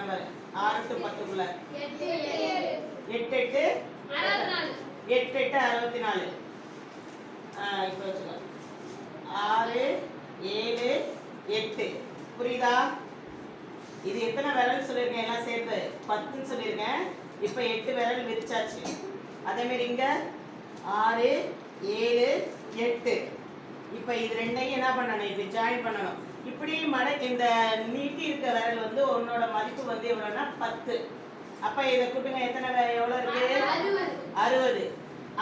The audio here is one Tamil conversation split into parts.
Number 6 to 10க்குள்ள 8 8 64. இப்போ வச்சுக்கோ 6 7 8 புரியுதா? இது எத்தனை விரல் சொல்லியிருக்கேன் எல்லாம் சேர்த்து 10ன்னு சொல்லியிருக்கேன். இப்போ 8 விரல் விரிச்சாச்சு. அதே மாதிரி இங்க 6 7 8. இப்போ இது ரெண்டையும் என்ன பண்ணணும்? இப்படி ஜாயின் பண்ணணும். இப்படி மடக்கி இந்த நீட்டி இருக்க விரல் வந்து உன்னோட மதிப்பு வந்து எவ்வளோன்னா 10. அப்ப இதை கூட்டுங்க, எத்தனை எவ்வளோ இருக்கு? 60.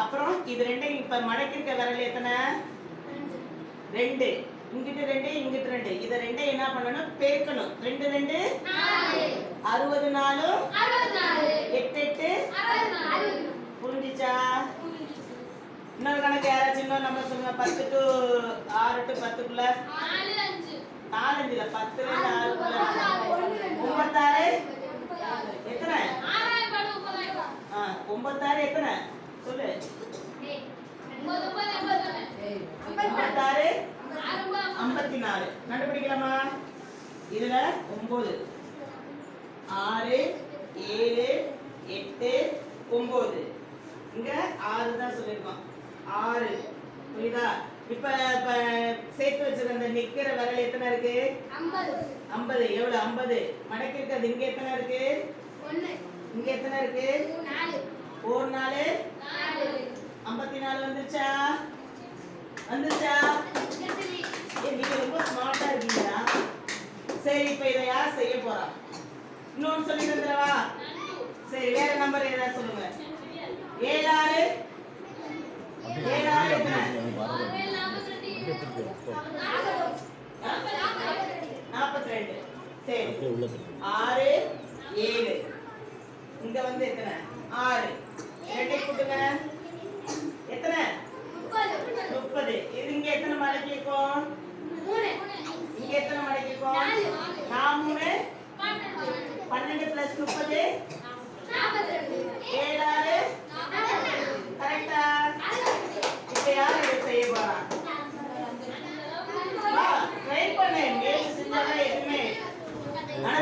அப்புறம் இது ரெண்டையும் இப்ப மடக்கி இருக்க விரல் எத்தனை? 2. இங்கிட்டு 2 இங்கிட்டு 2. இதை ரெண்டையும் என்ன பண்ணணும்? பெருக்கணும். 2 2 60 4 8 8. புரிஞ்சிச்சா? இன்னொரு கணக்கு யாராச்சும் இன்னொரு நம்பர் சொல்லுங்க. 10 to 6 to 10க்குள்ள 4 5 இல்ல 10 ல 6 96 எத்தனை? 96 எத்தனை சொல்லு? 96 54. கண்டுபிடிக்கலாமா? இதுல 9 6 7 8 9. இங்க 6 தான் சொல்லிருக்கோம். 6 புரியுதா? இப்ப சேர்த்து வச்சிருக்க நிக்கிற விரல் எத்தனை இருக்கு? 50. எவ்வளவு? 50. மடக்கி இருக்கிறது இங்க எத்தனை இருக்கு? 1. இங்க எத்தனை இருக்கு? 4 4 54 வந்துச்சா? வந்துச்சா? நீங்க ரொம்ப ஸ்மார்ட்டா இருக்கீங்களா? சரி, இப்ப இதை யார் செய்ய போறா? இன்னொன்னு சொல்லி தந்துடவா? சரி, வேற நம்பர் ஏதாவது சொல்லுங்க. 7 6 7 6 எத்தனை? 42. சரி, 6 7. இங்க வந்து எத்தனை? 6. ரெண்டை கூட்டுங்க, எத்தனை? 30. இது இங்க எத்தனை மடக்கி இருக்கும்? 3. இங்க எத்தனை மடக்கி இருக்கும்? 4 12 plus 30 42. 7 6 கரெக்டா? இப்ப யார் இதை செய்ய போறா? ட்ரை பண்ணு. மேல் செஞ்சாதான் எதுவுமே. ஆனா